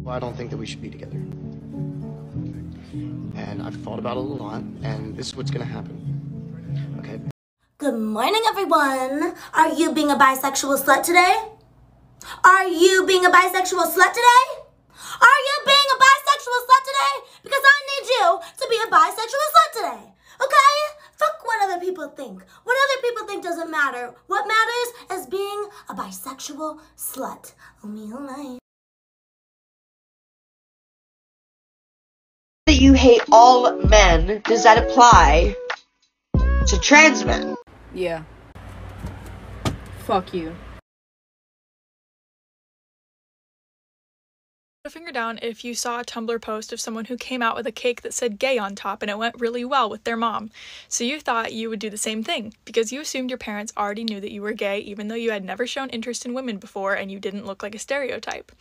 Well, I don't think that we should be together. And I've thought about it a lot, and this is what's gonna happen. Okay? Good morning, everyone. Are you being a bisexual slut today? Are you being a bisexual slut today? Are you being a bisexual slut today? Because I need you to be a bisexual slut today. Okay? Fuck what other people think. What other people think doesn't matter. What matters is being a bisexual slut. Oh me, oh my. That you hate all men, does that apply to trans men? Yeah. Fuck you. Put a finger down if you saw a Tumblr post of someone who came out with a cake that said gay on top and it went really well with their mom. So you thought you would do the same thing because you assumed your parents already knew that you were gay even though you had never shown interest in women before and you didn't look like a stereotype.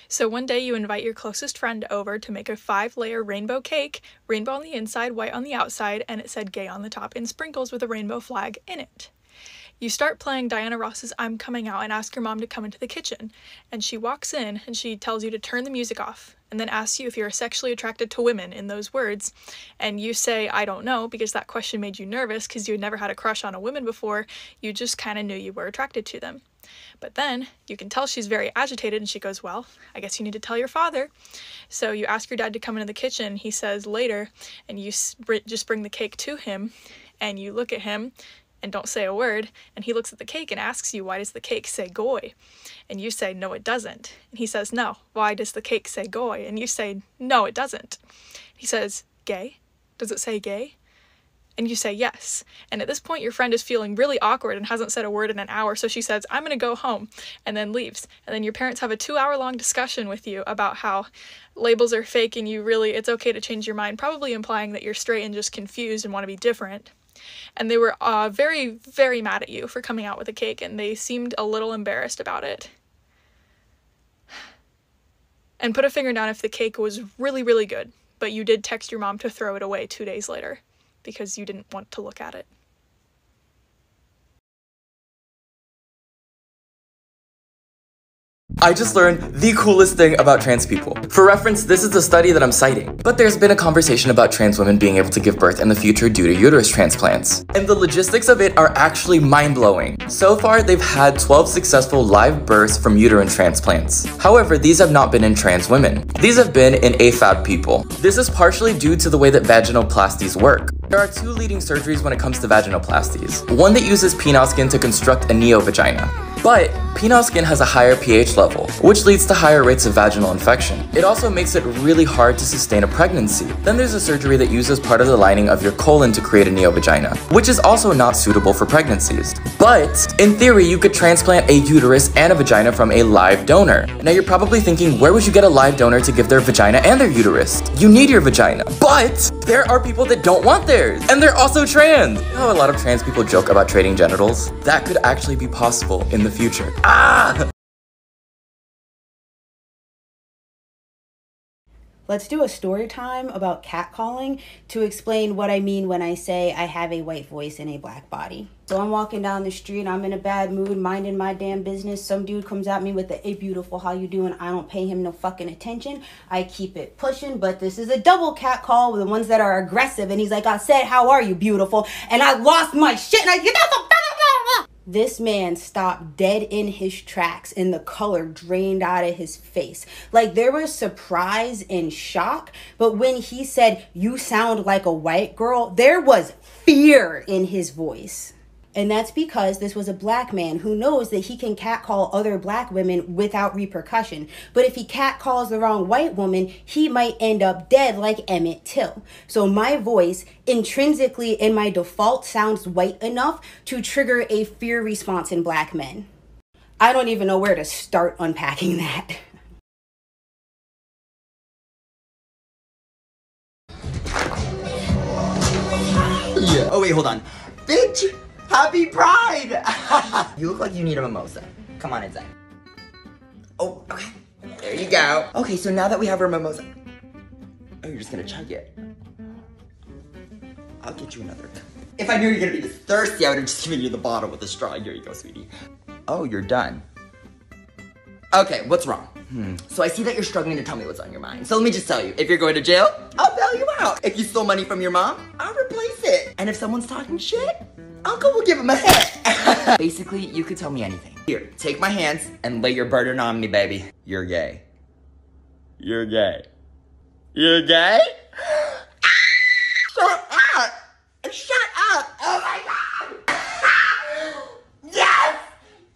So one day you invite your closest friend over to make a 5-layer rainbow cake, rainbow on the inside, white on the outside, and it said gay on the top in sprinkles with a rainbow flag in it. You start playing Diana Ross's I'm Coming Out and ask your mom to come into the kitchen, and she walks in and she tells you to turn the music off, and then asks you if you're sexually attracted to women in those words, and you say, I don't know, because that question made you nervous because you had never had a crush on a woman before, you just kind of knew you were attracted to them. But then you can tell she's very agitated and she goes, well, I guess you need to tell your father. So you ask your dad to come into the kitchen, he says later, and you just bring the cake to him, and you look at him, and don't say a word, and he looks at the cake and asks you, why does the cake say goy? And you say, no, it doesn't. And he says, no, why does the cake say goy? And you say, no, it doesn't. He says, gay? Does it say gay? And you say, yes. And at this point, your friend is feeling really awkward and hasn't said a word in an hour, so she says, I'm gonna go home, and then leaves. And then your parents have a 2-hour-long discussion with you about how labels are fake and it's okay to change your mind, probably implying that you're straight and just confused and want to be different. And they were very, very mad at you for coming out with a cake, and they seemed a little embarrassed about it. And put a finger down if the cake was really, really good, but you did text your mom to throw it away 2 days later because you didn't want to look at it. I just learned the coolest thing about trans people. For reference, this is the study that I'm citing. But there's been a conversation about trans women being able to give birth in the future due to uterus transplants. And the logistics of it are actually mind-blowing. So far, they've had 12 successful live births from uterine transplants. However, these have not been in trans women. These have been in AFAB people. This is partially due to the way that vaginoplasties work. There are 2 leading surgeries when it comes to vaginoplasties. One that uses penile skin to construct a neo-vagina. But penile skin has a higher pH level, which leads to higher rates of vaginal infection. It also makes it really hard to sustain a pregnancy. Then there's a surgery that uses part of the lining of your colon to create a neo-vagina, which is also not suitable for pregnancies. But in theory, you could transplant a uterus and a vagina from a live donor. Now you're probably thinking, where would you get a live donor to give their vagina and their uterus? You need your vagina. But there are people that don't want theirs, and they're also trans. You know how a lot of trans people joke about trading genitals? That could actually be possible in the future. Let's do a story time about catcalling to explain what I mean when I say I have a white voice in a black body. So I'm walking down the street, I'm in a bad mood, minding my damn business. Some dude comes at me with the, hey beautiful, how you doing? I don't pay him no fucking attention. I keep it pushing, but this is a double catcall with the ones that are aggressive. And he's like, I said, how are you, beautiful? And I lost my shit and I get out. This man stopped dead in his tracks and the color drained out of his face. Like there was surprise and shock, but when he said, you sound like a white girl, there was fear in his voice. And that's because this was a black man who knows that he can catcall other black women without repercussion. But if he catcalls the wrong white woman, he might end up dead like Emmett Till. So my voice intrinsically in my default sounds white enough to trigger a fear response in black men. I don't even know where to start unpacking that. Yeah. Oh wait, hold on. Bitch! Happy Pride! You look like you need a mimosa. Come on inside. Oh, okay. There you go. Okay, so now that we have our mimosa. Oh, you're just gonna chug it. I'll get you another cup. If I knew you were gonna be this thirsty, I would have just given you the bottle with the straw. Here you go, sweetie. Oh, you're done. Okay, what's wrong? So I see that you're struggling to tell me what's on your mind. So let me just tell you, if you're going to jail, I'll bail you out. If you stole money from your mom, I'll replace it. And if someone's talking shit, Uncle will give him a hit. Basically, you could tell me anything. Here, take my hands and lay your burden on me, baby. You're gay. You're gay. You're gay? Shut up! Shut up! Oh my god! Yes!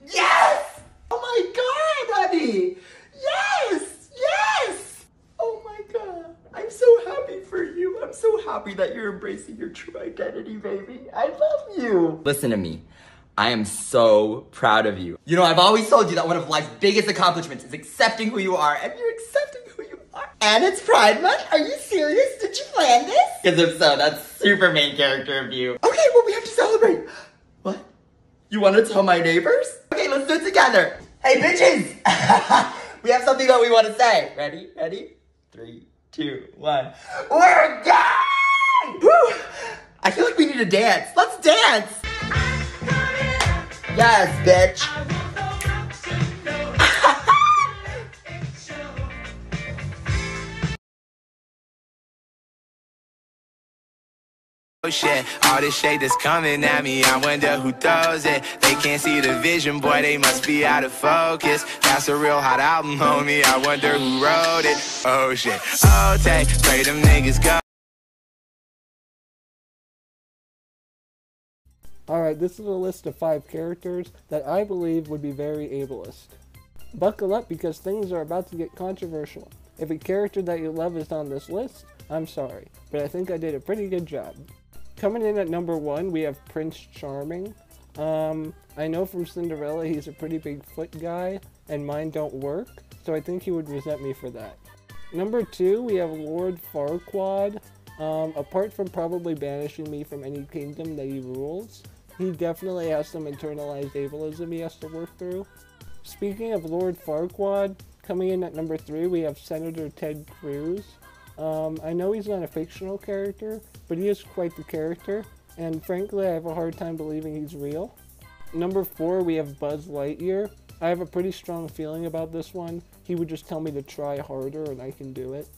Yes! Oh my god, honey! Yes! Yes! Oh my god. I'm so happy for you. I'm so happy that you're embracing your true identity, baby. I love you. Listen to me. I am so proud of you. You know, I've always told you that one of life's biggest accomplishments is accepting who you are, and you're accepting who you are. And it's Pride Month. Are you serious? Did you plan this? Because if so, that's super main character of you. Okay, well, we have to celebrate. What? You want to tell my neighbors? Okay, let's do it together. Hey, bitches! We have something that we want to say. Ready? Ready? 3, 2, 1. We're gay! Woo! I feel like we need to dance. Let's dance! Yes, bitch! Oh shit, all this shade that's coming at me, I wonder who throws it. They can't see the vision, boy, they must be out of focus. That's a real hot album, homie, I wonder who wrote it. Oh shit, oh take, pray them niggas go. Alright, this is a list of 5 characters that I believe would be very ableist. Buckle up because things are about to get controversial. If a character that you love is on this list, I'm sorry, but I think I did a pretty good job. Coming in at number 1, we have Prince Charming. I know from Cinderella he's a pretty big foot guy, and mine don't work, so I think he would resent me for that. Number 2, we have Lord Farquaad. Apart from probably banishing me from any kingdom that he rules, he definitely has some internalized ableism he has to work through. Speaking of Lord Farquaad, coming in at number 3, we have Senator Ted Cruz. I know he's not a fictional character, but he is quite the character, and frankly I have a hard time believing he's real. Number 4, we have Buzz Lightyear. I have a pretty strong feeling about this one. He would just tell me to try harder and I can do it.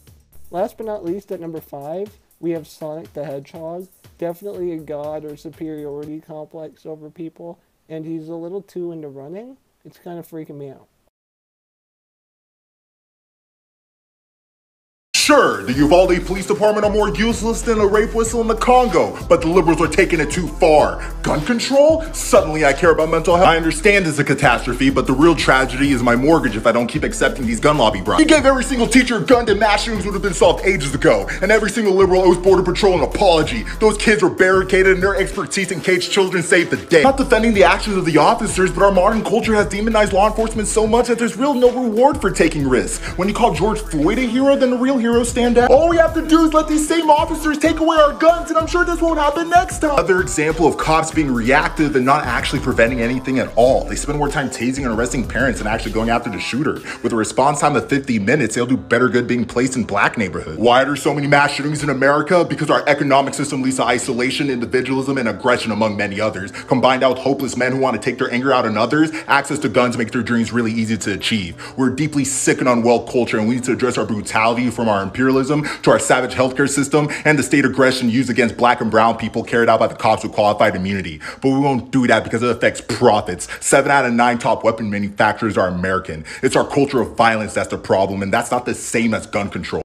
Last but not least, at number 5, we have Sonic the Hedgehog. Definitely a god or superiority complex over people, and he's a little too into running. It's kind of freaking me out. Sure, the Uvalde Police Department are more useless than a rape whistle in the Congo, but the liberals are taking it too far. Gun control? Suddenly I care about mental health. I understand it's a catastrophe, but the real tragedy is my mortgage if I don't keep accepting these gun lobby bribes. You gave every single teacher a gun, and mass shootings would have been solved ages ago, and every single liberal owes Border Patrol an apology. Those kids were barricaded and their expertise in caged children saved the day. I'm not defending the actions of the officers, but our modern culture has demonized law enforcement so much that there's no reward for taking risks. When you call George Floyd a hero, then the real hero stand out. All we have to do is let these same officers take away our guns, and I'm sure this won't happen next time. Another example of cops being reactive and not actually preventing anything at all. They spend more time tasing and arresting parents than actually going after the shooter. With a response time of 50 minutes, they'll do better good being placed in black neighborhoods. Why are there so many mass shootings in America? Because our economic system leads to isolation, individualism, and aggression among many others. Combined out with hopeless men who want to take their anger out on others, access to guns make their dreams really easy to achieve. We're deeply sick and unwell culture, and we need to address our brutality from our imperialism to our savage healthcare system and the state aggression used against black and brown people carried out by the cops with qualified immunity. But we won't do that because it affects profits. 7 out of 9 top weapon manufacturers are American. It's our culture of violence that's the problem, and that's not the same as gun control.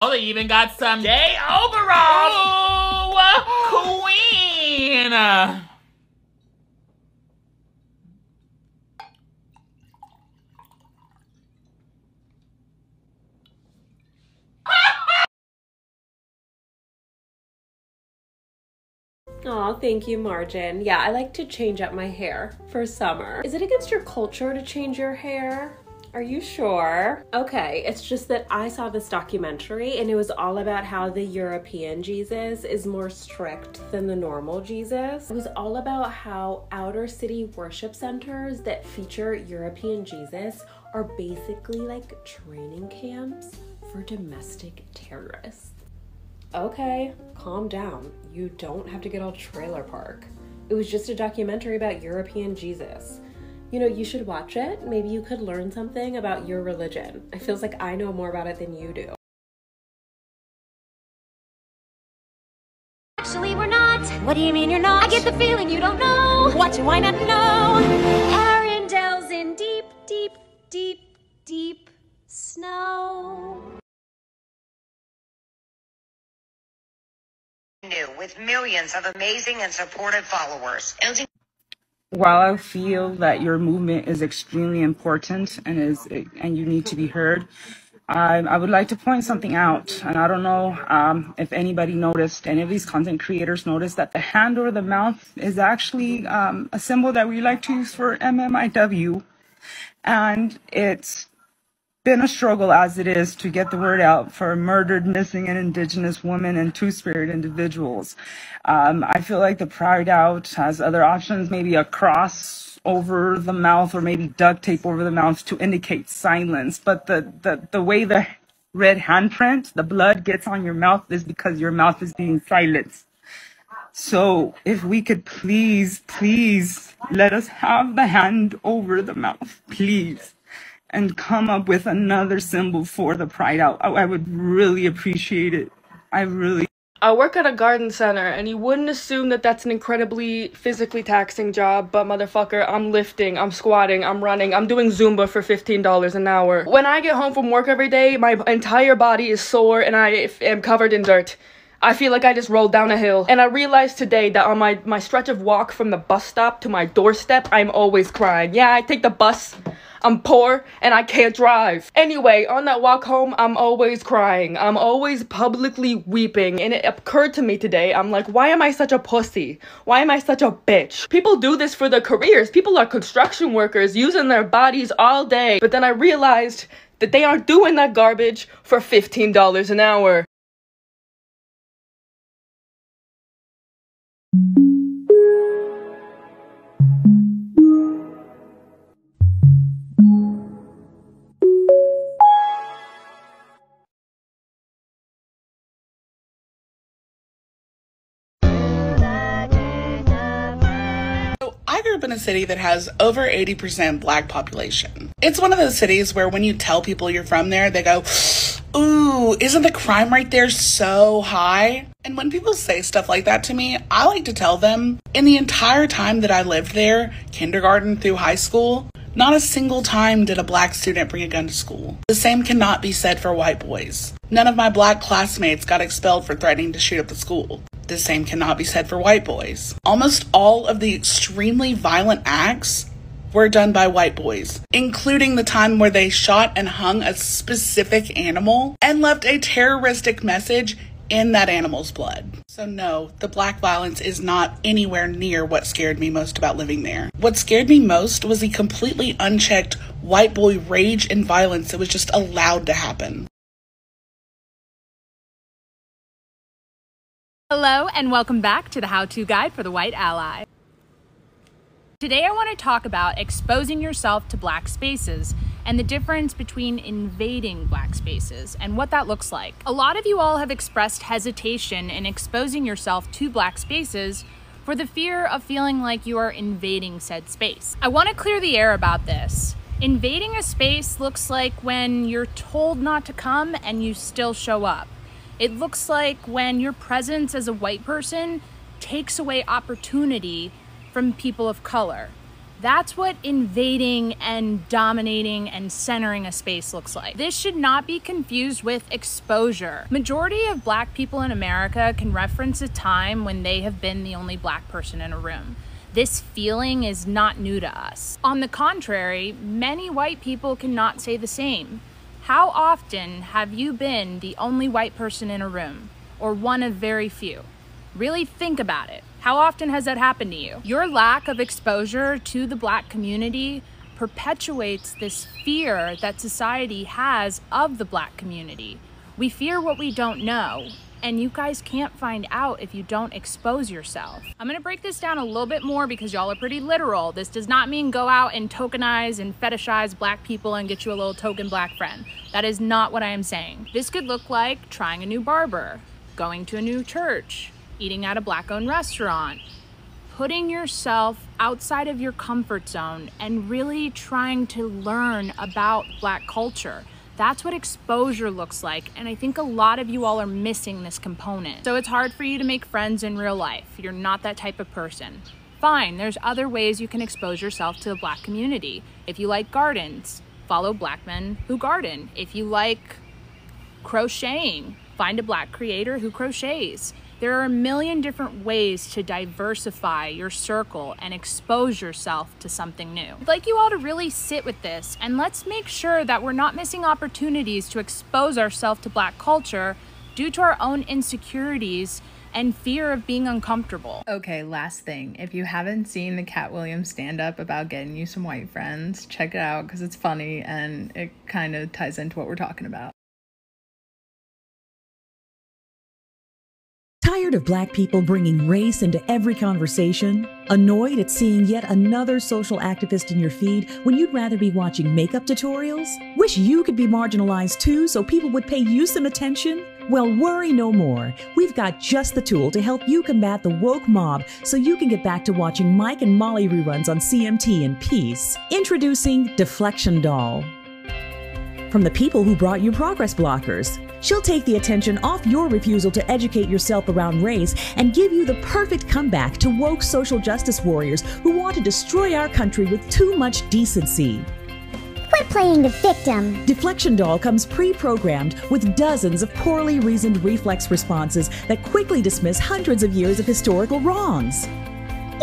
Oh, they even got some gay overalls! Ooh, queen! Oh, thank you, Margin. Yeah, I like to change up my hair for summer. Is it against your culture to change your hair? Are you sure? Okay, it's just that I saw this documentary and it was all about how the European Jesus is more strict than the normal Jesus. It was all about how outer city worship centers that feature European Jesus are basically like training camps for domestic terrorists. Okay, calm down. You don't have to get all trailer park. It was just a documentary about European Jesus. You know, you should watch it. Maybe you could learn something about your religion. It feels like I know more about it than you do. Actually, we're not. What do you mean you're not? I get the feeling you don't know. What you might not know. Arundel's in deep, deep, deep, deep snow. New with millions of amazing and supportive followers. While I feel that your movement is extremely important and you need to be heard, I would like to point something out. And I don't know if anybody noticed, any of these content creators noticed that the hand over the mouth is actually a symbol that we like to use for MMIW. And it's been a struggle as it is to get the word out for murdered, missing, and Indigenous women and Two-Spirit individuals. I feel like the Pride Out has other options, maybe a cross over the mouth or maybe duct tape over the mouth to indicate silence. But the way the red handprint, the blood gets on your mouth is because your mouth is being silenced. So if we could please let us have the hand over the mouth, please. And come up with another symbol for the Pride Out. I would really appreciate it. I work at a garden center, and you wouldn't assume that that's an incredibly physically taxing job, but motherfucker, I'm lifting, I'm squatting, I'm running, I'm doing Zumba for $15 an hour. When I get home from work every day, my entire body is sore and I am covered in dirt. I feel like I just rolled down a hill. And I realized today that on my stretch of walk from the bus stop to my doorstep, I'm always crying. Yeah, I take the bus. I'm poor and I can't drive. Anyway, on that walk home, I'm always crying. I'm always publicly weeping. And it occurred to me today, I'm like, why am I such a pussy? Why am I such a bitch? People do this for their careers. People are construction workers using their bodies all day. But then I realized that they aren't doing that garbage for $15 an hour. I grew up in a city that has over 80% black population. It's one of those cities where when you tell people you're from there, they go, ooh, isn't the crime rate there so high? And when people say stuff like that to me, I like to tell them, in the entire time that I lived there, kindergarten through high school, not a single time did a black student bring a gun to school. The same cannot be said for white boys. None of my black classmates got expelled for threatening to shoot up the school. The same cannot be said for white boys. Almost all of the extremely violent acts were done by white boys, including the time where they shot and hung a specific animal and left a terroristic message in that animal's blood. So no, the black violence is not anywhere near what scared me most about living there. What scared me most was the completely unchecked white boy rage and violence that was just allowed to happen. Hello and welcome back to the How-To Guide for the White Ally. Today I want to talk about exposing yourself to black spaces and the difference between invading black spaces and what that looks like. A lot of you all have expressed hesitation in exposing yourself to black spaces for the fear of feeling like you are invading said space. I want to clear the air about this. Invading a space looks like when you're told not to come and you still show up. It looks like when your presence as a white person takes away opportunity from people of color. That's what invading and dominating and centering a space looks like. This should not be confused with exposure. Majority of black people in America can reference a time when they have been the only black person in a room. This feeling is not new to us. On the contrary, many white people cannot say the same. How often have you been the only white person in a room, or one of very few? Really think about it. How often has that happened to you? Your lack of exposure to the Black community perpetuates this fear that society has of the Black community. We fear what we don't know, and you guys can't find out if you don't expose yourself. I'm gonna break this down a little bit more because y'all are pretty literal. This does not mean go out and tokenize and fetishize Black people and get you a little token Black friend. That is not what I am saying. This could look like trying a new barber, going to a new church, eating at a Black-owned restaurant, putting yourself outside of your comfort zone and really trying to learn about Black culture. That's what exposure looks like, and I think a lot of you all are missing this component. So it's hard for you to make friends in real life. You're not that type of person. Fine, there's other ways you can expose yourself to the Black community. If you like gardens, follow Black men who garden. If you like crocheting, find a Black creator who crochets. There are a million different ways to diversify your circle and expose yourself to something new. I'd like you all to really sit with this, and let's make sure that we're not missing opportunities to expose ourselves to Black culture due to our own insecurities and fear of being uncomfortable. Okay, last thing. If you haven't seen the Cat Williams stand-up about getting you some white friends, check it out because it's funny and it kind of ties into what we're talking about. Tired of Black people bringing race into every conversation? Annoyed at seeing yet another social activist in your feed when you'd rather be watching makeup tutorials? Wish you could be marginalized too so people would pay you some attention? Well, worry no more. We've got just the tool to help you combat the woke mob so you can get back to watching Mike and Molly reruns on CMT in peace. Introducing Deflection Doll. From the people who brought you progress blockers. She'll take the attention off your refusal to educate yourself around race and give you the perfect comeback to woke social justice warriors who want to destroy our country with too much decency. Quit playing the victim. Deflection Doll comes pre-programmed with dozens of poorly reasoned reflex responses that quickly dismiss hundreds of years of historical wrongs.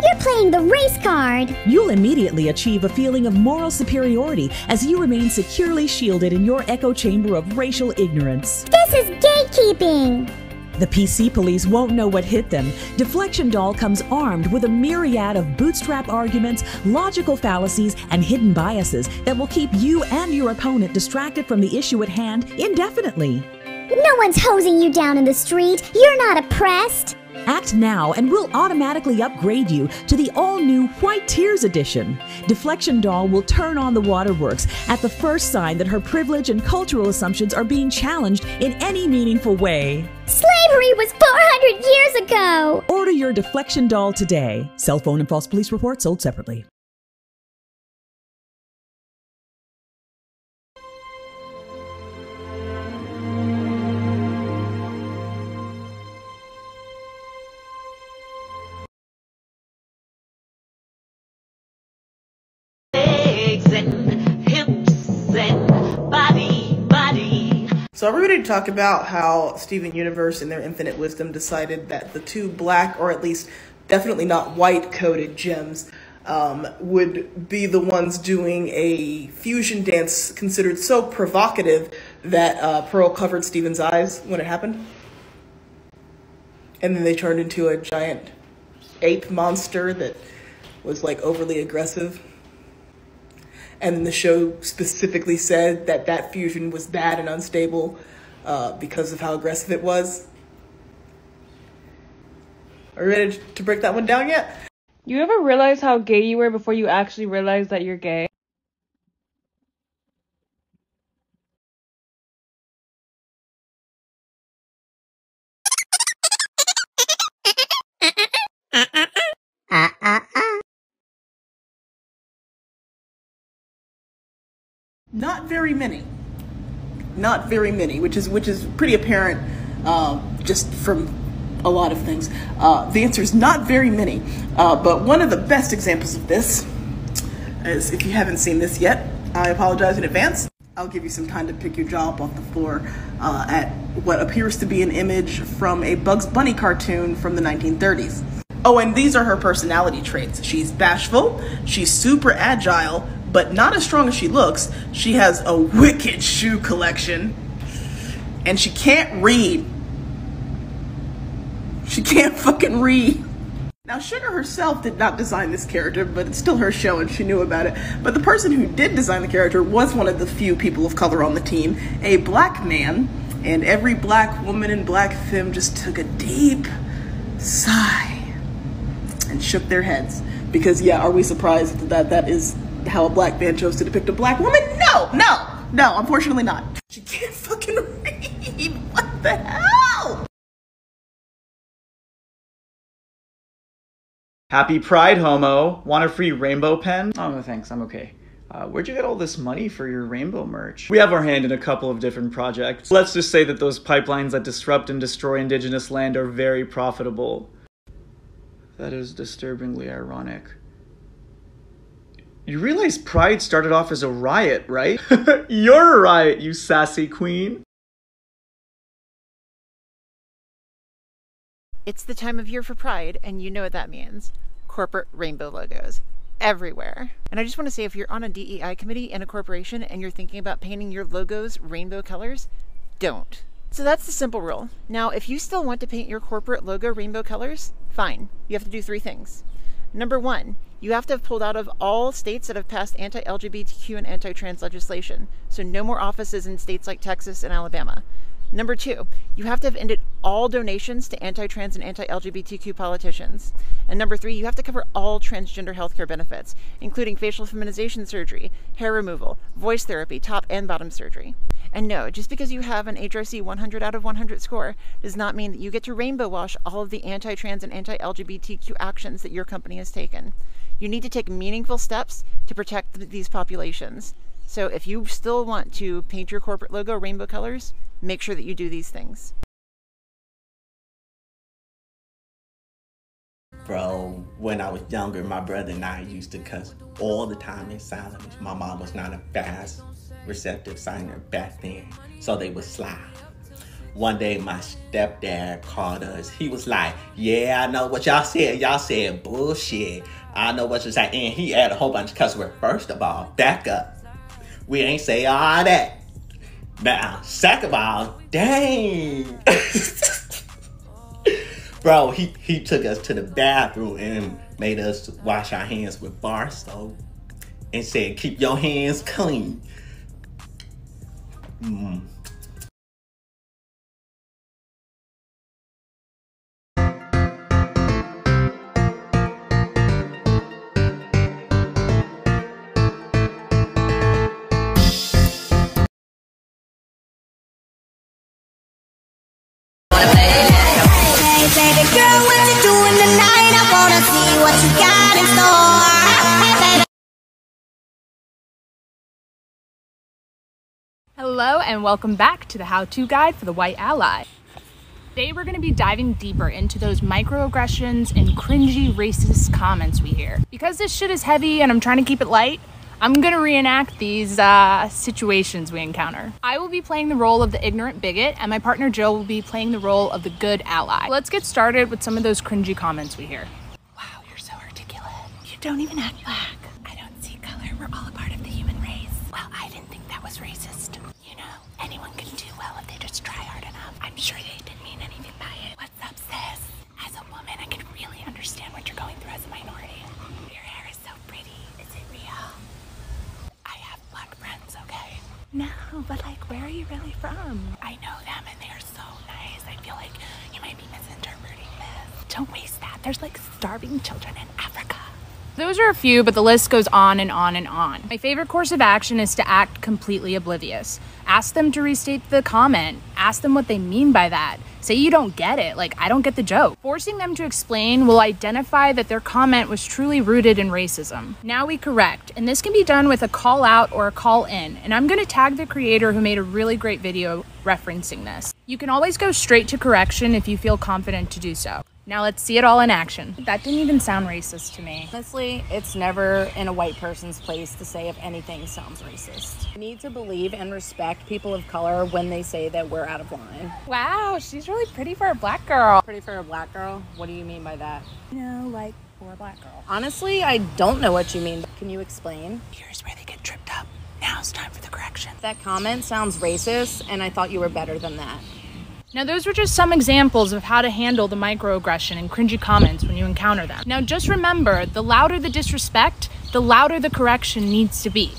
You're playing the race card. You'll immediately achieve a feeling of moral superiority as you remain securely shielded in your echo chamber of racial ignorance. This is gatekeeping. The PC police won't know what hit them. Deflection Doll comes armed with a myriad of bootstrap arguments, logical fallacies, and hidden biases that will keep you and your opponent distracted from the issue at hand indefinitely. No one's hosing you down in the street. You're not oppressed. Act now and we'll automatically upgrade you to the all-new White Tears edition. Deflection Doll will turn on the waterworks at the first sign that her privilege and cultural assumptions are being challenged in any meaningful way. Slavery was 400 years ago! Order your Deflection Doll today. Cell phone and false police report sold separately. So are we ready to talk about how Steven Universe in their infinite wisdom decided that the two Black, or at least definitely not white coded gems, would be the ones doing a fusion dance considered so provocative that Pearl covered Steven's eyes when it happened? And then they turned into a giant ape monster that was like overly aggressive. And then the show specifically said that that fusion was bad and unstable because of how aggressive it was. Are you ready to break that one down yet? You ever realize how gay you were before you actually realized that you're gay? Not very many. Not very many, which is pretty apparent just from a lot of things. The answer is not very many. But one of the best examples of this is, if you haven't seen this yet, I apologize in advance. I'll give you some time to pick your jaw up off the floor at what appears to be an image from a Bugs Bunny cartoon from the 1930s. Oh, and these are her personality traits. She's bashful, she's super agile, but not as strong as she looks. She has a wicked shoe collection, and she can't read. She can't fucking read. Now, Sugar herself did not design this character, but it's still her show and she knew about it. But the person who did design the character was one of the few people of color on the team, a black man, and every black woman and black femme just took a deep sigh and shook their heads. Because, yeah, are we surprised that that is how a black man chose to depict a black woman? No, unfortunately not. She can't fucking read. What the hell? Happy Pride, homo. Want a free rainbow pen? Oh, no thanks, I'm okay. Where'd you get all this money for your rainbow merch? We have our hand in a couple of different projects. Let's just say that those pipelines that disrupt and destroy indigenous land are very profitable. That is disturbingly ironic. You realize Pride started off as a riot, right? You're a riot, you sassy queen. It's the time of year for Pride, and you know what that means. Corporate rainbow logos. Everywhere. And I just want to say, if you're on a DEI committee in a corporation and you're thinking about painting your logos rainbow colors, don't. So that's the simple rule. Now, if you still want to paint your corporate logo rainbow colors, fine. You have to do 3 things. Number 1, you have to have pulled out of all states that have passed anti-LGBTQ and anti-trans legislation. So no more offices in states like Texas and Alabama. Number 2, you have to have ended all donations to anti-trans and anti-LGBTQ politicians. And number 3, you have to cover all transgender healthcare benefits, including facial feminization surgery, hair removal, voice therapy, top and bottom surgery. And no, just because you have an HRC 100 out of 100 score does not mean that you get to rainbow wash all of the anti-trans and anti-LGBTQ actions that your company has taken. You need to take meaningful steps to protect these populations. So if you still want to paint your corporate logo rainbow colors, make sure that you do these things. Bro, when I was younger, my brother and I used to cuss all the time in silence. My mom was not a fast, receptive signer back then, so they would slide. One day, my stepdad called us. He was like, yeah, I know what y'all said. Y'all said bullshit. I know what you're saying. And he added a whole bunch of cuss words. First of all, back up. We ain't say all that. Now, second of all, dang. Bro, he took us to the bathroom and made us wash our hands with bar soap and said, keep your hands clean. Baby girl, what you doing tonight? I wanna see what you got in store. Hello and welcome back to the how-to guide for the White Ally. Today we're going to be diving deeper into those microaggressions and cringy racist comments we hear. Because this shit is heavy and I'm trying to keep it light, I'm gonna reenact these situations we encounter. I will be playing the role of the ignorant bigot, and my partner Jill will be playing the role of the good ally. Let's get started with some of those cringy comments we hear. Wow, you're so articulate. You don't even act black. I don't see color. We're all a part of the human race. Well, I didn't think that was racist. You know, anyone can do well if they just try hard enough. I'm sure they didn't mean anything by it. What's up, sis? As a woman, I can really understand what you're going through as a minority. Your hair is so pretty. Is it real? Black friends, okay? No, but like, where are you really from? I know them and they're so nice. I feel like you might be misinterpreting this. Don't waste that. There's like starving children in Africa. Those are a few, but the list goes on and on and on. My favorite course of action is to act completely oblivious. Ask them to restate the comment. Ask them what they mean by that. Say you don't get it, like I don't get the joke. Forcing them to explain will identify that their comment was truly rooted in racism. Now we correct, and this can be done with a call out or a call in, and I'm gonna tag the creator who made a really great video referencing this. You can always go straight to correction if you feel confident to do so. Now let's see it all in action. That didn't even sound racist to me. Honestly, it's never in a white person's place to say if anything sounds racist. We need to believe and respect people of color when they say that we're out of line. Wow, she's really pretty for a black girl. Pretty for a black girl? What do you mean by that? You know, like for a black girl. Honestly, I don't know what you mean. Can you explain? Here's where they get tripped up. Now it's time for the correction. That comment sounds racist, and I thought you were better than that. Now those were just some examples of how to handle the microaggression and cringy comments when you encounter them. Now just remember, the louder the disrespect, the louder the correction needs to be.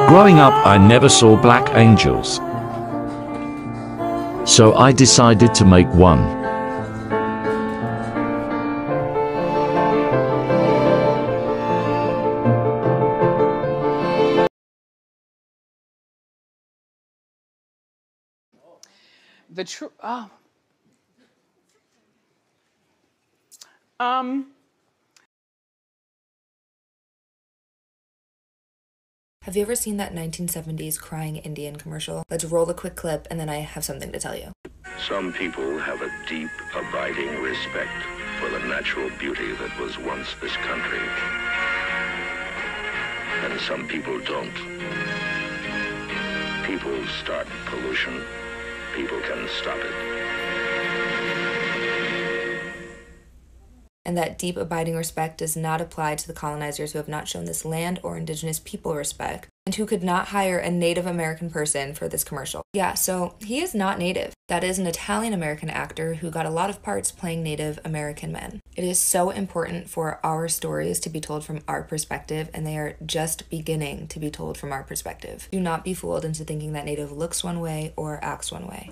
Growing up, I never saw black angels. So I decided to make one. The true, Have you ever seen that 1970s crying Indian commercial? Let's roll a quick clip and then I have something to tell you. Some people have a deep, abiding respect for the natural beauty that was once this country. And some people don't. People start pollution. People can stop it. And that deep, abiding respect does not apply to the colonizers who have not shown this land or indigenous people respect, and who could not hire a Native American person for this commercial. Yeah, so he is not Native. That is an Italian-American actor who got a lot of parts playing Native American men. It is so important for our stories to be told from our perspective, and they are just beginning to be told from our perspective. Do not be fooled into thinking that Native looks one way or acts one way.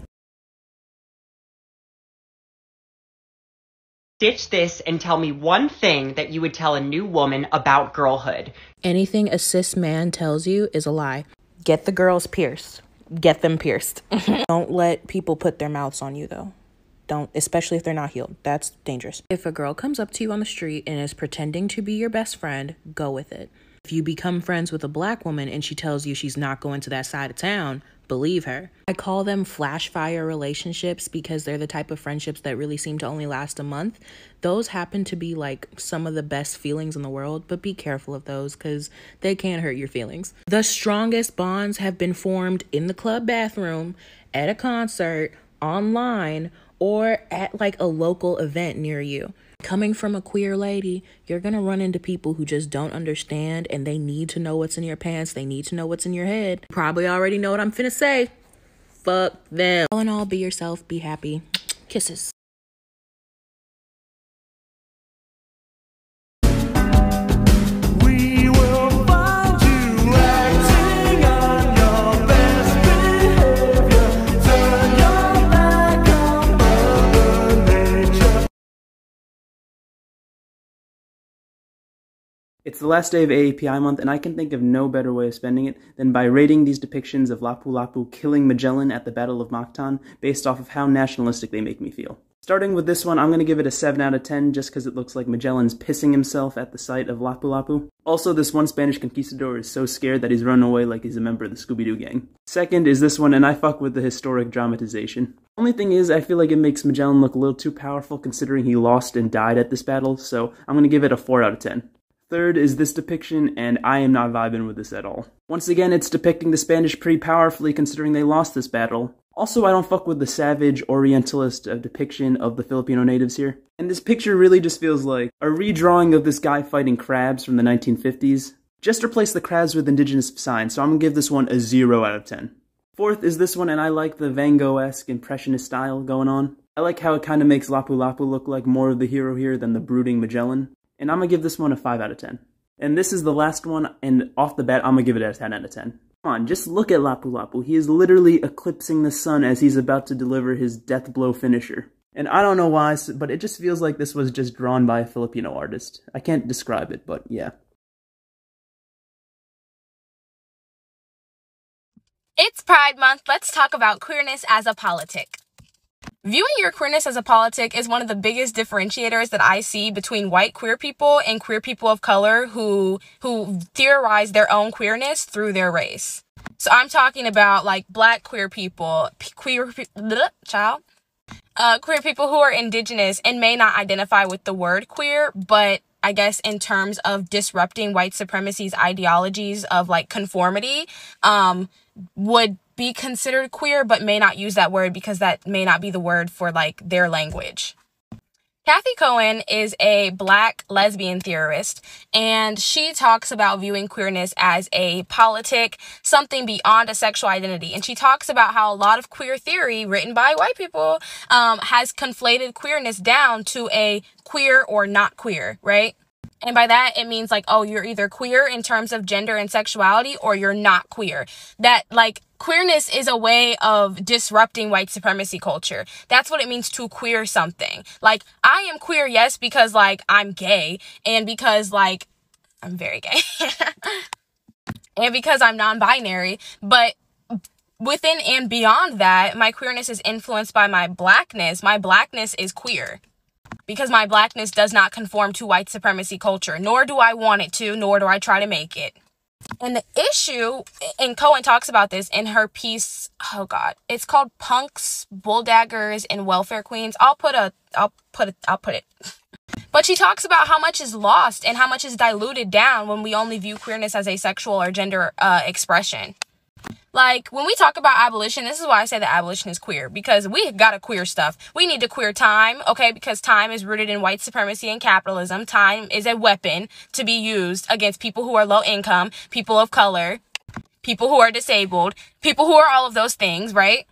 Ditch this and tell me one thing that you would tell a new woman about girlhood. Anything a cis man tells you is a lie. Get the girls pierced. Get them pierced. Don't let people put their mouths on you, though. Don't, especially if they're not healed. That's dangerous. If a girl comes up to you on the street and is pretending to be your best friend, go with it. If you become friends with a black woman and she tells you she's not going to that side of town, believe her. I call them flash fire relationships because they're the type of friendships that really seem to only last a month. Those happen to be like some of the best feelings in the world, but be careful of those because they can hurt your feelings. The strongest bonds have been formed in the club bathroom, at a concert, online, or at like a local event near you. Coming from a queer lady, you're gonna run into people who just don't understand and they need to know what's in your pants. They need to know what's in your head. You probably already know what I'm finna say. Fuck them. All in all, be yourself, be happy. Kisses. It's the last day of AAPI month, and I can think of no better way of spending it than by rating these depictions of Lapu-Lapu killing Magellan at the Battle of Mactan based off of how nationalistic they make me feel. Starting with this one, I'm going to give it a 7 out of 10 just because it looks like Magellan's pissing himself at the sight of Lapu-Lapu. Also, this one Spanish conquistador is so scared that he's running away like he's a member of the Scooby-Doo gang. Second is this one, and I fuck with the historic dramatization. Only thing is, I feel like it makes Magellan look a little too powerful considering he lost and died at this battle, so I'm going to give it a 4 out of 10. Third is this depiction, and I am not vibing with this at all. Once again, it's depicting the Spanish pretty powerfully considering they lost this battle. Also, I don't fuck with the savage, orientalist depiction of the Filipino natives here. And this picture really just feels like a redrawing of this guy fighting crabs from the 1950s. Just replace the crabs with indigenous signs, so I'm gonna give this one a 0 out of 10. Fourth is this one, and I like the Van Gogh-esque impressionist style going on. I like how it kind of makes Lapu-Lapu look like more of the hero here than the brooding Magellan. And I'm going to give this one a 5 out of 10. And this is the last one, and off the bat, I'm going to give it a 10 out of 10. Come on, just look at Lapu-Lapu. He is literally eclipsing the sun as he's about to deliver his death blow finisher. And I don't know why, but it just feels like this was just drawn by a Filipino artist. I can't describe it, but yeah. It's Pride Month. Let's talk about queerness as a politic. Viewing your queerness as a politic is one of the biggest differentiators that I see between white queer people and queer people of color who theorize their own queerness through their race. So I'm talking about like black queer people, queer people who are indigenous and may not identify with the word queer, but I guess in terms of disrupting white supremacy's ideologies of like conformity, would be considered queer, but may not use that word because that may not be the word for like their language. Cathy Cohen is a black lesbian theorist, and she talks about viewing queerness as a politic, something beyond a sexual identity. And she talks about how a lot of queer theory written by white people has conflated queerness down to a queer or not queer, right? And by that, it means like, oh, you're either queer in terms of gender and sexuality or you're not queer. That like queerness is a way of disrupting white supremacy culture. That's what it means to queer something. Like, I am queer, yes, because like I'm gay and because like I'm very gay and because I'm non-binary. But within and beyond that, my queerness is influenced by my blackness. My blackness is queer. Because my blackness does not conform to white supremacy culture, nor do I want it to, nor do I try to make it. And the issue, and Cohen talks about this in her piece, oh God, it's called Punks, Bulldaggers, and Welfare Queens. I'll put it. But she talks about how much is lost and how much is diluted down when we only view queerness as a sexual or gender expression. Like, when we talk about abolition, this is why I say that abolition is queer, because we gotta queer stuff. We need to queer time, okay, because time is rooted in white supremacy and capitalism. Time is a weapon to be used against people who are low income, people of color, people who are disabled, people who are all of those things, right?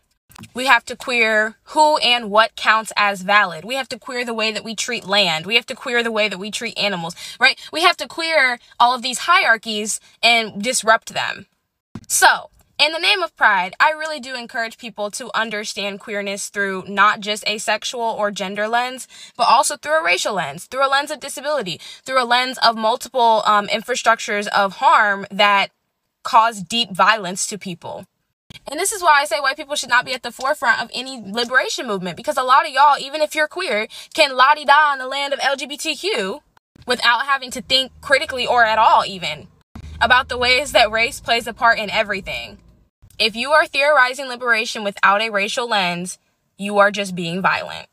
We have to queer who and what counts as valid. We have to queer the way that we treat land. We have to queer the way that we treat animals, right? We have to queer all of these hierarchies and disrupt them. So, in the name of Pride, I really do encourage people to understand queerness through not just a sexual or gender lens, but also through a racial lens, through a lens of disability, through a lens of multiple infrastructures of harm that cause deep violence to people. And this is why I say white people should not be at the forefront of any liberation movement, because a lot of y'all, even if you're queer, can la-di-da in the land of LGBTQ without having to think critically or at all even about the ways that race plays a part in everything. If you are theorizing liberation without a racial lens, you are just being violent.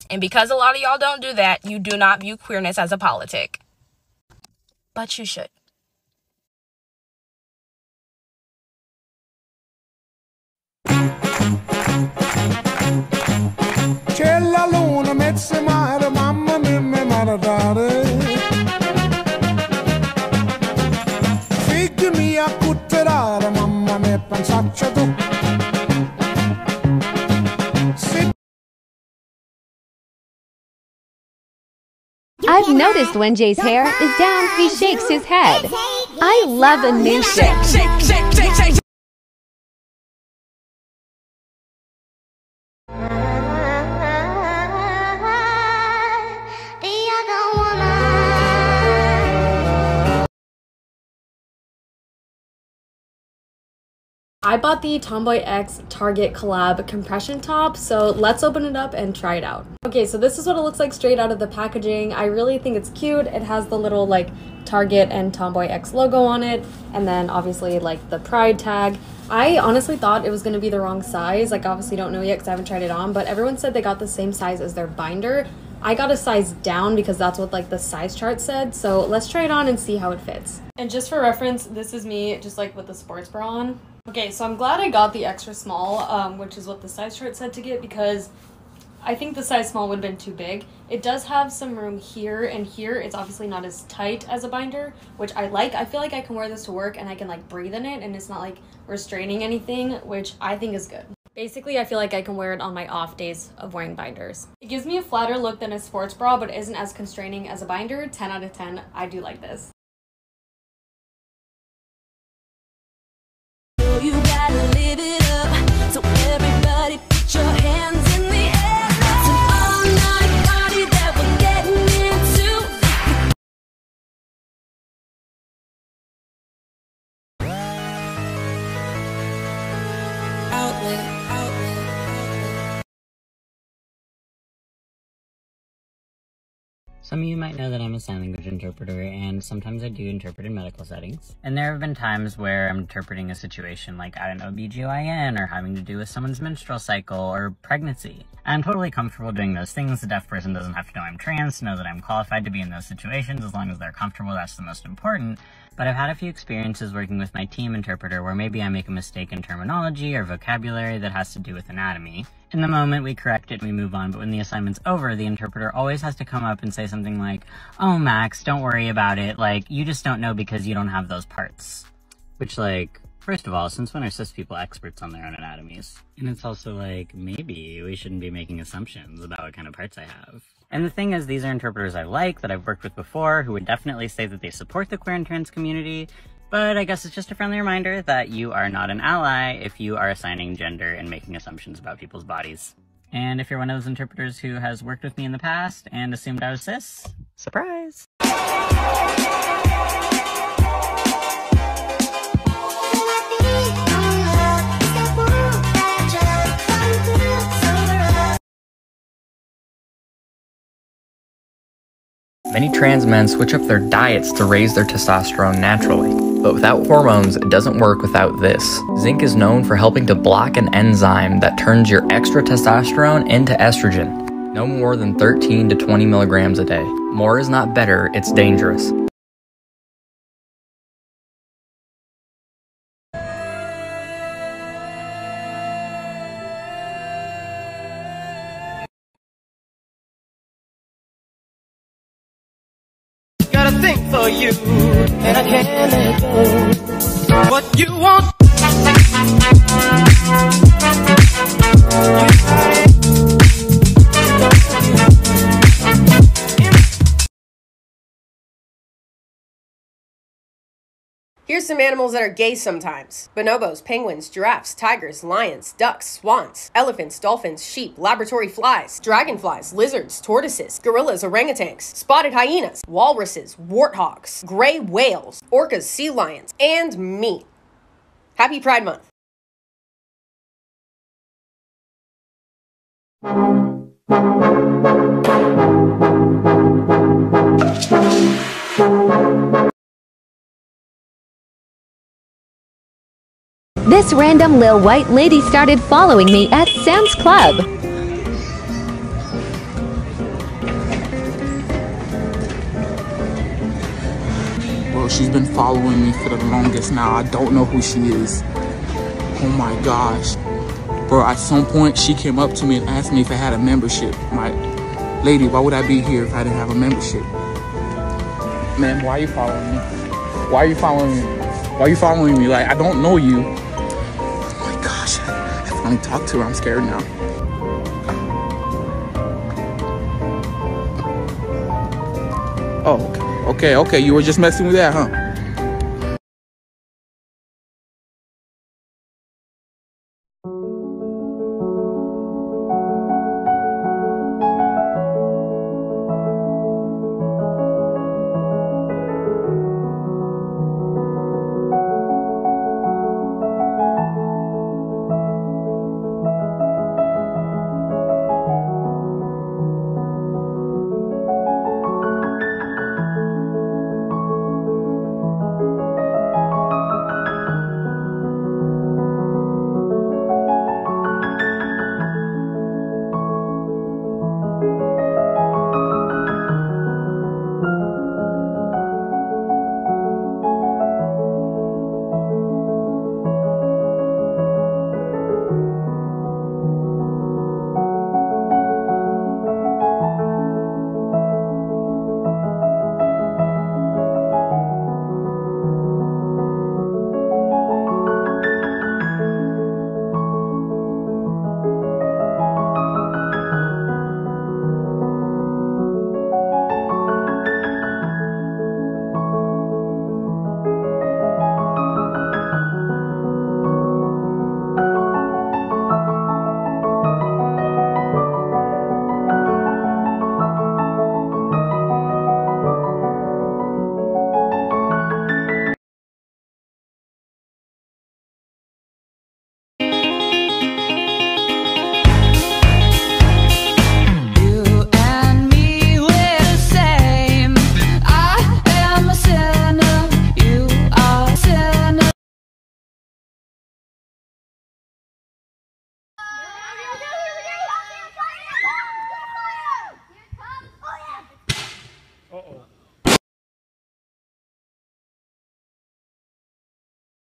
And because a lot of y'all don't do that, you do not view queerness as a politic. But you should. C'è la luna, mezzo mare, mamma mia, mi maradare. Figli mia, cutterare, mamma mia, pensaccia tu. I've noticed when Jay's hair is down, he shakes his head. I love a new shake. I bought the Tomboy X Target collab compression top, so let's open it up and try it out. Okay, so this is what it looks like straight out of the packaging. I really think it's cute. It has the little like Target and Tomboy X logo on it, and then obviously like the Pride tag. I honestly thought it was gonna be the wrong size. Like, obviously don't know yet because I haven't tried it on, but everyone said they got the same size as their binder. I got a size down because that's what like the size chart said, so let's try it on and see how it fits. And just for reference, this is me just like with the sports bra on. Okay, so I'm glad I got the extra small, which is what the size chart said to get, because I think the size small would have been too big. It does have some room here and here. It's obviously not as tight as a binder, which I like. I feel like I can wear this to work and I can like breathe in it and it's not like restraining anything, which I think is good. Basically, I feel like I can wear it on my off days of wearing binders. It gives me a flatter look than a sports bra, but isn't as constraining as a binder. 10 out of 10, I do like this. You gotta live it up, so everybody put your hands in the air. It's an Some of you might know that I'm a sign language interpreter, and sometimes I do interpret in medical settings. And there have been times where I'm interpreting a situation like at an OBGYN or having to do with someone's menstrual cycle or pregnancy. I'm totally comfortable doing those things. The deaf person doesn't have to know I'm trans to know that I'm qualified to be in those situations. As long as they're comfortable, that's the most important. But I've had a few experiences working with my team interpreter where maybe I make a mistake in terminology or vocabulary that has to do with anatomy. In the moment, we correct it and we move on, but when the assignment's over, the interpreter always has to come up and say something like, "Oh, Max, don't worry about it, like, you just don't know because you don't have those parts." Which, like, first of all, since when are cis people experts on their own anatomies? And it's also like, maybe we shouldn't be making assumptions about what kind of parts I have. And the thing is, these are interpreters I like, that I've worked with before, who would definitely say that they support the queer and trans community, but I guess it's just a friendly reminder that you are not an ally if you are assigning gender and making assumptions about people's bodies. And if you're one of those interpreters who has worked with me in the past and assumed I was cis, surprise! Many trans men switch up their diets to raise their testosterone naturally, but without hormones, it doesn't work without this. Zinc is known for helping to block an enzyme that turns your extra testosterone into estrogen. No more than 13 to 20 milligrams a day. More is not better, it's dangerous. Got a thing for you, and I can't let go. What you want? Here's some animals that are gay sometimes. Bonobos, penguins, giraffes, tigers, lions, ducks, swans, elephants, dolphins, sheep, laboratory flies, dragonflies, lizards, tortoises, gorillas, orangutans, spotted hyenas, walruses, warthogs, gray whales, orcas, sea lions, and me. Happy Pride Month. This random lil white lady started following me at Sam's Club. Well, she's been following me for the longest now. I don't know who she is. Oh my gosh. Bro, at some point, she came up to me and asked me if I had a membership. My lady, why would I be here if I didn't have a membership? Man, why are you following me? Why are you following me? Why are you following me? Like, I don't know you. Oh my gosh, I finally talked to her. I'm scared now. Oh, okay. You were just messing with that, huh?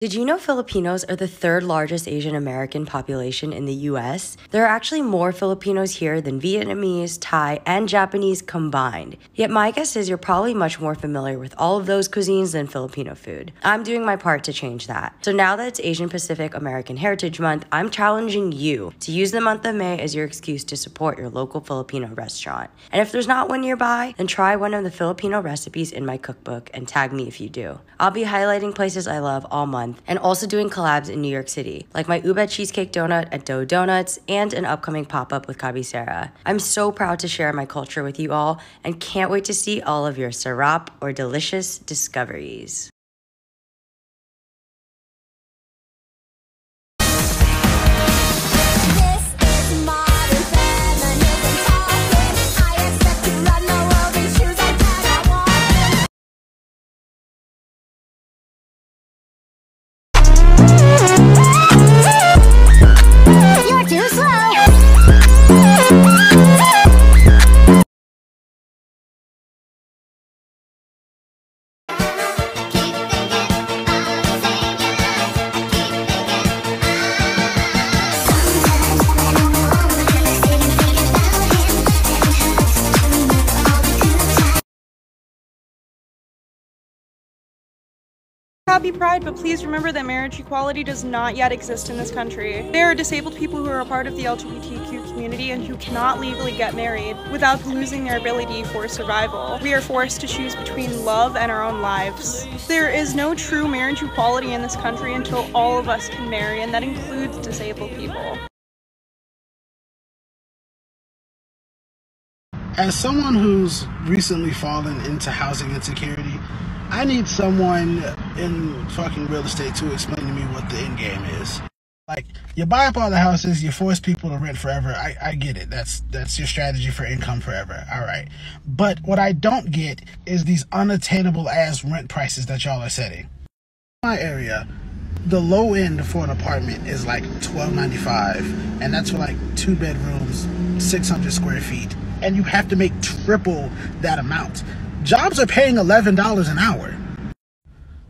Did you know Filipinos are the third largest Asian American population in the US? There are actually more Filipinos here than Vietnamese, Thai, and Japanese combined. Yet my guess is you're probably much more familiar with all of those cuisines than Filipino food. I'm doing my part to change that. So now that it's Asian Pacific American Heritage Month, I'm challenging you to use the month of May as your excuse to support your local Filipino restaurant. And if there's not one nearby, then try one of the Filipino recipes in my cookbook and tag me if you do. I'll be highlighting places I love all month and also doing collabs in New York City, like my Ube cheesecake donut at Dough Donuts and an upcoming pop-up with Cabecera. I'm so proud to share my culture with you all and can't wait to see all of your sarap or delicious discoveries. Happy Pride, but please remember that marriage equality does not yet exist in this country. There are disabled people who are a part of the LGBTQ community and who cannot legally get married without losing their ability for survival. We are forced to choose between love and our own lives. There is no true marriage equality in this country until all of us can marry, and that includes disabled people. As someone who's recently fallen into housing insecurity, I need someone in fucking real estate to explain to me what the end game is. Like, you buy up all the houses, you force people to rent forever. I get it. That's your strategy for income forever. All right. But what I don't get is these unattainable ass rent prices that y'all are setting. In my area, the low end for an apartment is like $12.95, and that's for like 2 bedrooms, 600 square feet. And you have to make triple that amount. Jobs are paying $11 an hour.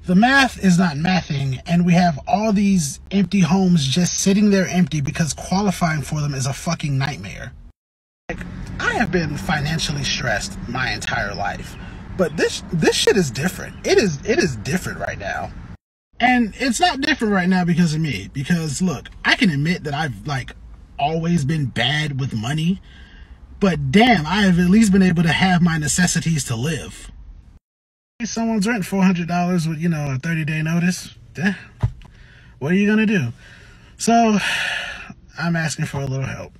The math is not mathing, and we have all these empty homes just sitting there empty because qualifying for them is a fucking nightmare. Like, I have been financially stressed my entire life, but this shit is different. It is different right now. And it's not different right now because of me, because look, I can admit that I've like always been bad with money, but damn, I have at least been able to have my necessities to live. Someone's rent $400 with, you know, a 30-day notice. What are you gonna do? So I'm asking for a little help.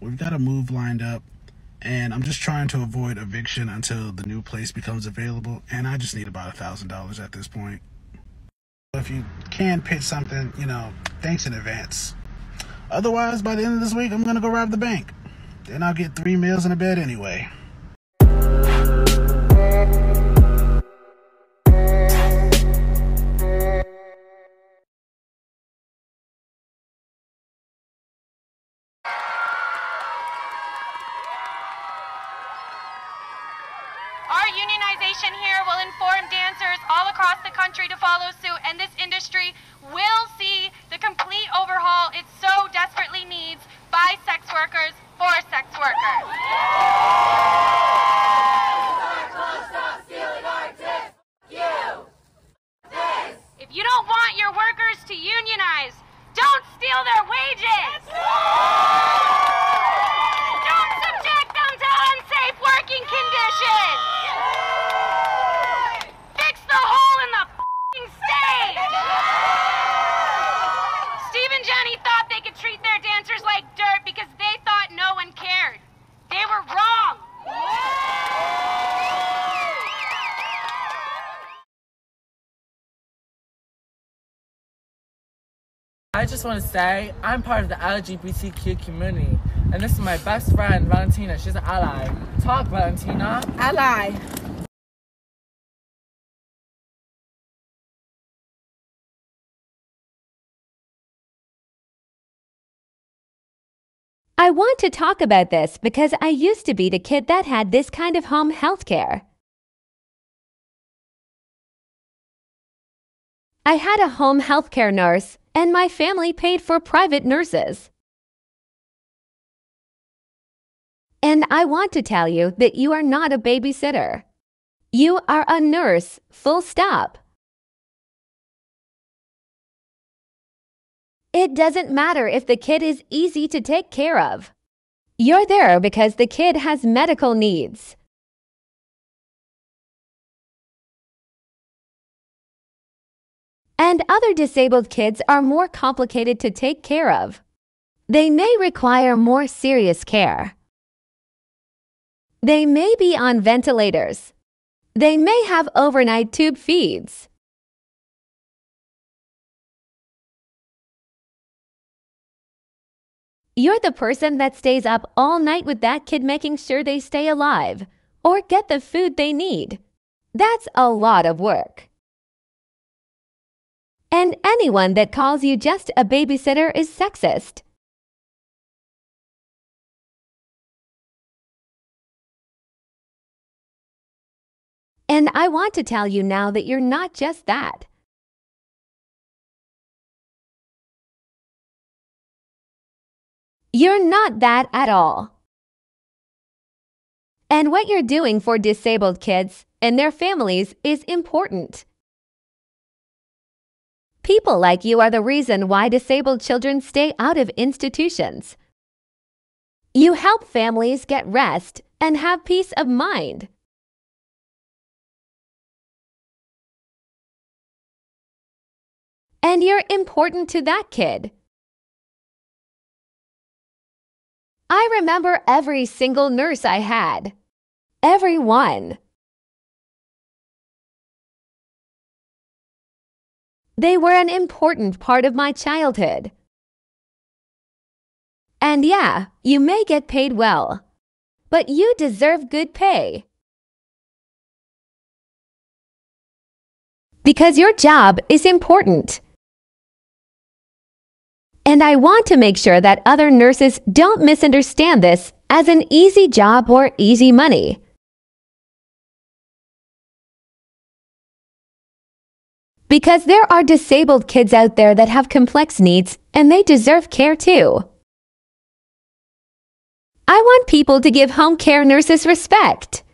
We've got a move lined up, and I'm just trying to avoid eviction until the new place becomes available, and I just need about $1,000 at this point. If you can pitch something, you know, thanks in advance. Otherwise, by the end of this week, I'm gonna go rob the bank. Then I'll get 3 meals and a bed anyway. Our unionization here will inform dancers all across the country to follow suit, and this industry will see the complete overhaul it so desperately needs by sex workers for sex workers. If you don't want your workers to unionize, don't steal their wages! Don't subject them to unsafe working conditions! Fix the hole in the f***ing stage! Steve and Jenny thought they could treat their dancers like dirt because they thought no one cared. They were wrong! I just want to say, I'm part of the LGBTQ community, and this is my best friend, Valentina. She's an ally. Talk, Valentina. Ally. I want to talk about this because I used to be the kid that had this kind of home health care. I had a home healthcare nurse, and my family paid for private nurses. And I want to tell you that you are not a babysitter. You are a nurse, full stop. It doesn't matter if the kid is easy to take care of. You're there because the kid has medical needs. And other disabled kids are more complicated to take care of. They may require more serious care. They may be on ventilators. They may have overnight tube feeds. You're the person that stays up all night with that kid making sure they stay alive or get the food they need. That's a lot of work. And anyone that calls you just a babysitter is sexist. And I want to tell you now that you're not just that. You're not that at all. And what you're doing for disabled kids and their families is important. People like you are the reason why disabled children stay out of institutions. You help families get rest and have peace of mind. And you're important to that kid. I remember every single nurse I had. Every one. They were an important part of my childhood. And yeah, you may get paid well, but you deserve good pay. Because your job is important. And I want to make sure that other nurses don't misunderstand this as an easy job or easy money. Because there are disabled kids out there that have complex needs and they deserve care too. I want people to give home care nurses respect.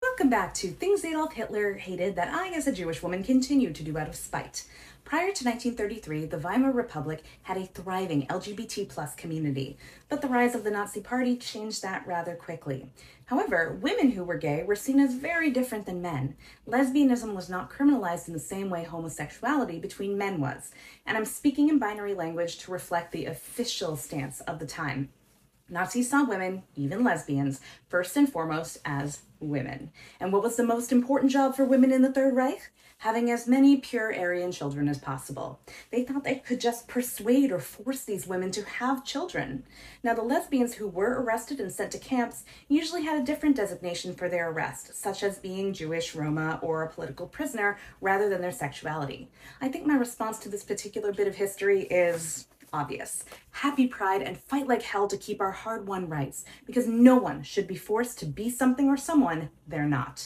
Welcome back to things Adolf Hitler hated that I, as a Jewish woman, continue to do out of spite. Prior to 1933, the Weimar Republic had a thriving LGBT+ community, but the rise of the Nazi Party changed that rather quickly. However, women who were gay were seen as very different than men. Lesbianism was not criminalized in the same way homosexuality between men was, and I'm speaking in binary language to reflect the official stance of the time. Nazis saw women, even lesbians, first and foremost as women. And what was the most important job for women in the Third Reich? Having as many pure Aryan children as possible. They thought they could just persuade or force these women to have children. Now, the lesbians who were arrested and sent to camps usually had a different designation for their arrest, such as being Jewish, Roma, or a political prisoner, rather than their sexuality. I think my response to this particular bit of history is obvious. Happy Pride and fight like hell to keep our hard-won rights, because no one should be forced to be something or someone they're not.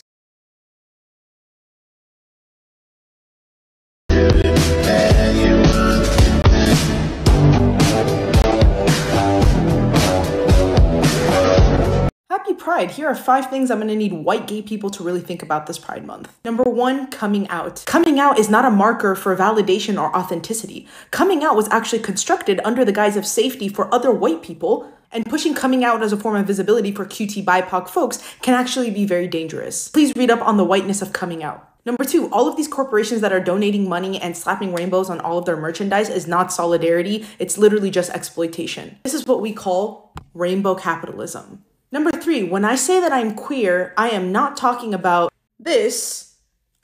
Happy Pride. Here are 5 things I'm gonna need white gay people to really think about this Pride Month. Number 1, coming out. Coming out is not a marker for validation or authenticity. Coming out was actually constructed under the guise of safety for other white people, and pushing coming out as a form of visibility for QT BIPOC folks can actually be very dangerous. Please read up on the whiteness of coming out. Number 2, all of these corporations that are donating money and slapping rainbows on all of their merchandise is not solidarity, it's literally just exploitation. This is what we call rainbow capitalism. Number 3, when I say that I'm queer, I am not talking about this,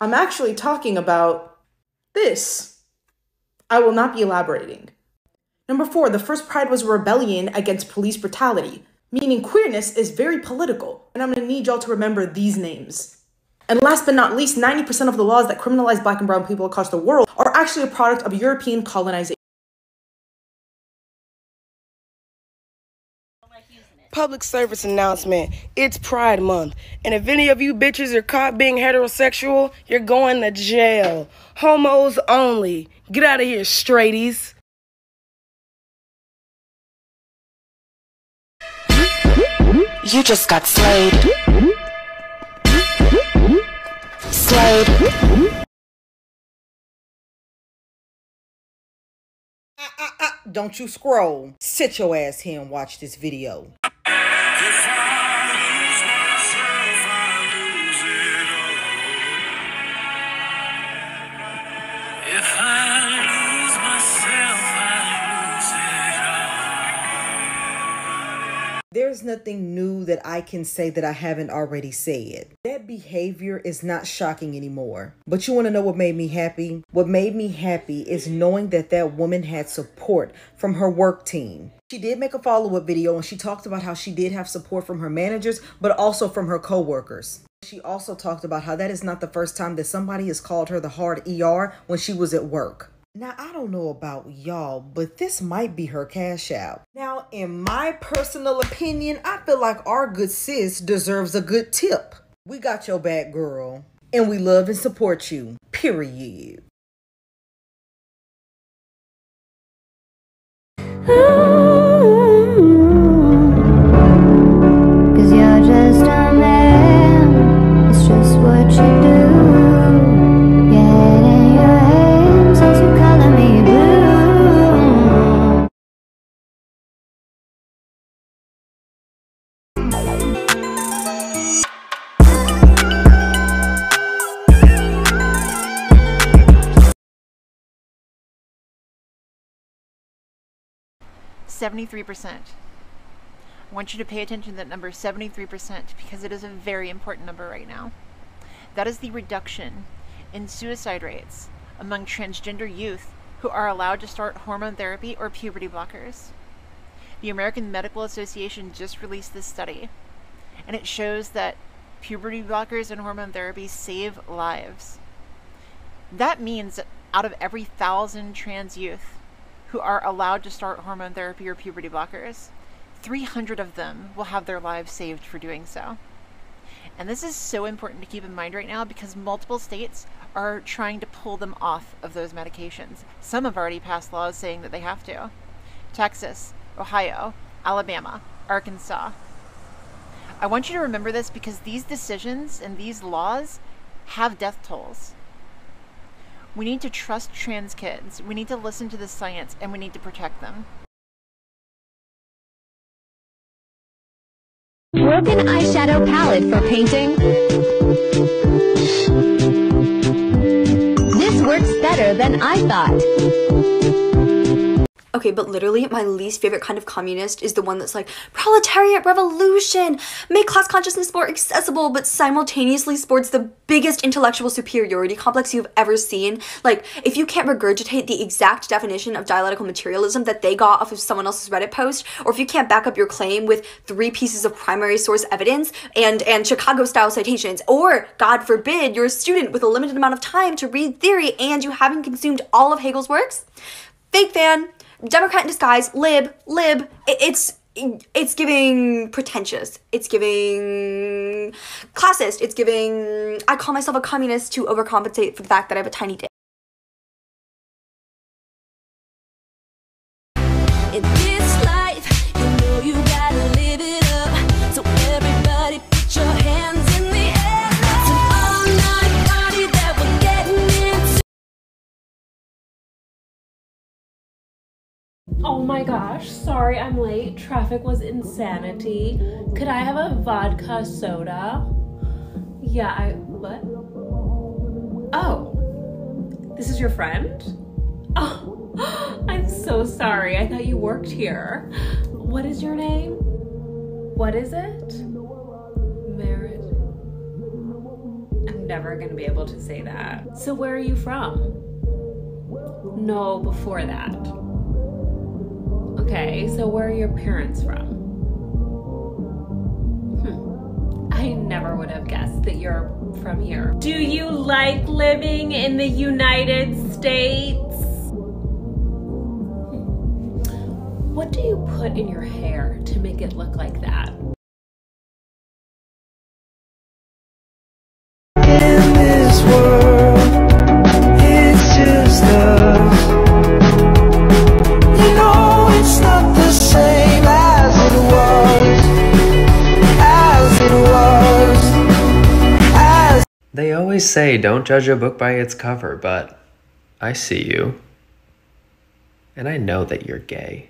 I'm actually talking about this. I will not be elaborating. Number 4, the first Pride was a rebellion against police brutality, meaning queerness is very political, and I'm gonna need y'all to remember these names. And last but not least, 90% of the laws that criminalize Black and brown people across the world are actually a product of European colonization. Public service announcement. It's Pride Month. And if any of you bitches are caught being heterosexual, you're going to jail. Homos only. Get out of here, straighties. You just got slayed. Slayed. Don't you scroll. Sit your ass here and watch this video. There's nothing new that I can say that I haven't already said. That behavior is not shocking anymore. But you want to know what made me happy? What made me happy is knowing that that woman had support from her work team. She did make a follow-up video and she talked about how she did have support from her managers, but also from her co-workers. She also talked about how that is not the first time that somebody has called her the hard ER when she was at work. Now, I don't know about y'all, but this might be her cash out. Now, in my personal opinion, I feel like our good sis deserves a good tip. We got your back, girl, and we love and support you, period. Cause you're just a man, it's just what you do. Your head in your hands as you color me blue. %. I want you to pay attention to that number 73% because it is a very important number right now. That is the reduction in suicide rates among transgender youth who are allowed to start hormone therapy or puberty blockers. The American Medical Association just released this study, and it shows that puberty blockers and hormone therapy save lives. That means that out of every 1,000 trans youth who are allowed to start hormone therapy or puberty blockers, 300 of them will have their lives saved for doing so. And this is so important to keep in mind right now because multiple states are trying to pull them off of those medications. Some have already passed laws saying that they have to. Texas, Ohio, Alabama, Arkansas. I want you to remember this because these decisions and these laws have death tolls. We need to trust trans kids. We need to listen to the science and we need to protect them. Broken eyeshadow palette for painting. This works better than I thought. Okay, but literally my least favorite kind of communist is the one that's like, proletariat revolution, make class consciousness more accessible, but simultaneously sports the biggest intellectual superiority complex you've ever seen. Like, if you can't regurgitate the exact definition of dialectical materialism that they got off of someone else's Reddit post, or if you can't back up your claim with 3 pieces of primary source evidence and Chicago-style citations, or, God forbid, you're a student with a limited amount of time to read theory and you haven't consumed all of Hegel's works, fake fan, Democrat in disguise, lib, it's giving pretentious, it's giving classist, it's giving, I call myself a communist to overcompensate for the fact that I have a tiny dick. In this life, you know you gotta live it up, so everybody Oh my gosh, sorry I'm late. Traffic was insanity. Could I have a vodka soda? Yeah, what? Oh, this is your friend? Oh, I'm so sorry. I thought you worked here. What is your name? What is it? Merit. I'm never gonna be able to say that. So where are you from? No, before that. Okay, so where are your parents from? I never would have guessed that you're from here. Do you like living in the United States? What do you put in your hair to make it look like that? In this world, it's just us. You know it's not the same as it was. They always say don't judge a book by its cover, but I see you. And I know that you're gay.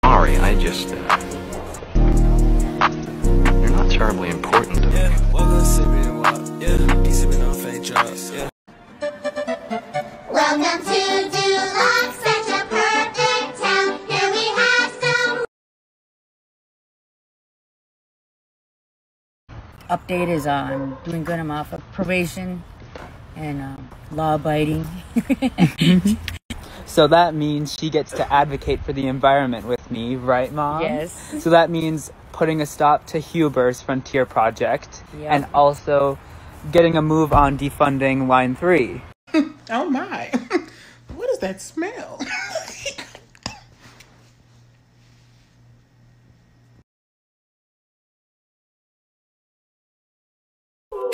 Sorry, I just, you're not terribly important to me. Welcome to Duloc, such a perfect town. Here we have some. Update is I'm doing good. I'm off of probation and law abiding. So that means she gets to advocate for the environment with me, right, Mom? Yes. So that means putting a stop to Huber's Frontier Project and also getting a move on defunding Line 3. Oh my. What does that smell?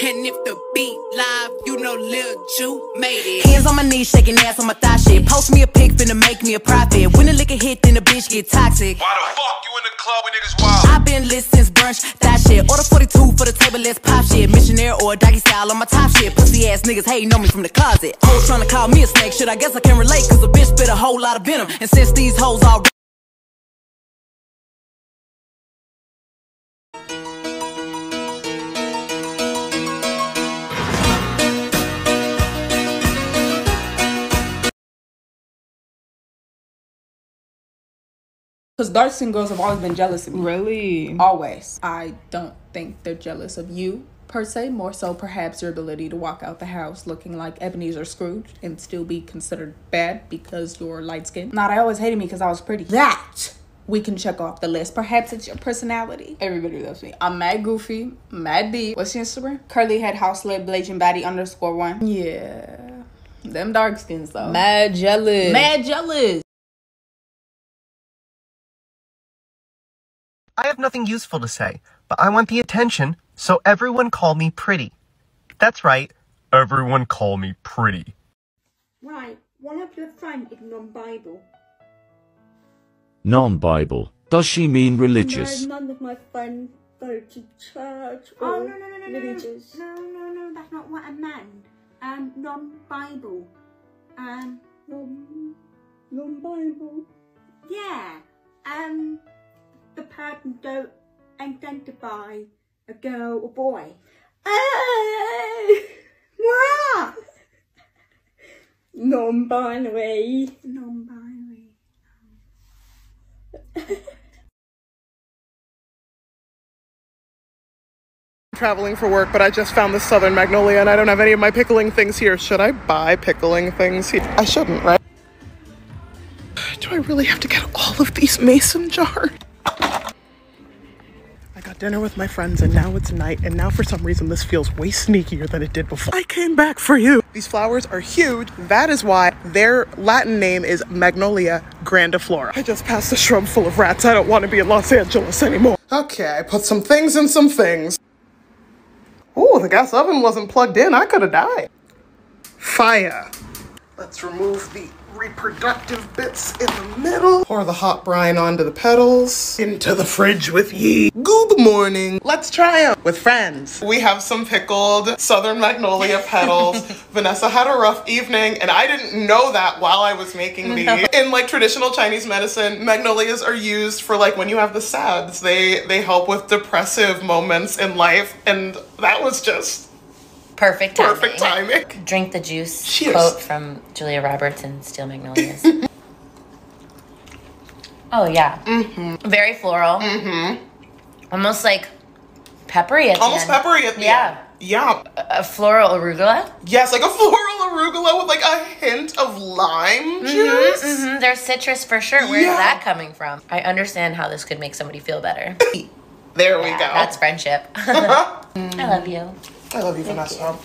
And if the beat live, you know Lil Ju made it. Hands on my knees, shaking ass on my thigh shit. Post me a pic, finna make me a profit. When the liquor hit, then the bitch get toxic. Why the fuck you in the club when niggas wild? I've been lit since brunch, that shit. Order 42 for the table, let's pop shit. Missionary or doggy style on my top shit. Pussy ass niggas hating on me from the closet. Hoes trying to call me a snake, shit, I guess I can relate. Cause a bitch spit a whole lot of venom. And since these hoes all Because dark-skinned girls have always been jealous of me. Really? Always. I don't think they're jealous of you, per se. More so, perhaps, your ability to walk out the house looking like Ebenezer Scrooge and still be considered bad because you're light-skinned. Nah, they always hated me because I was pretty. That we can check off the list. Perhaps it's your personality. Everybody loves me. I'm mad goofy, mad B. What's your Instagram? Curly head, house lid, blazing baddie _1. Yeah. Them dark skins, though. Mad jealous. Mad jealous. I have nothing useful to say, but I want the attention, so everyone call me pretty. That's right, everyone call me pretty. Right, one of your friends is non-Bible. Non-Bible. Does she mean religious? No, none of my friends go to church or religious. No, that's not what I meant. Non-Bible. Non-Bible. Yeah. The person don't identify a girl or boy. What? Non-binary. Non-binary. Traveling for work, but I just found this Southern Magnolia and I don't have any of my pickling things here. Should I buy pickling things here? I shouldn't, right? Do I really have to get all of these mason jars? I got dinner with my friends and now it's night, and now for some reason this feels way sneakier than it did before. I came back for you. These flowers are huge. That is why their Latin name is Magnolia grandiflora. I just passed a shrub full of rats. I don't want to be in Los Angeles anymore. Okay, I put some things in some things. Oh, the gas oven wasn't plugged in. I could have died. Fire. Let's remove the reproductive bits in the middle. Pour the hot brine onto the petals. Into the fridge with ye. Good morning. Let's try them with friends. We have some pickled Southern Magnolia petals. Vanessa had a rough evening, and I didn't know that while I was making these. No. In like traditional Chinese medicine, magnolias are used for like when you have the SADs. They help with depressive moments in life, and that was just perfect timing. Perfect timing. Drink the juice. Cheers. Quote from Julia Roberts in Steel Magnolias. Oh yeah. Mm-hmm. Very floral. Mm-hmm. Almost like peppery at the end. Almost peppery at the end. Yeah. A floral arugula? Yes, like a floral arugula with like a hint of lime juice. Mm-hmm. There's citrus for sure. Where's that coming from? I understand how this could make somebody feel better. There we go. That's friendship. I love you. I love you, Vanessa.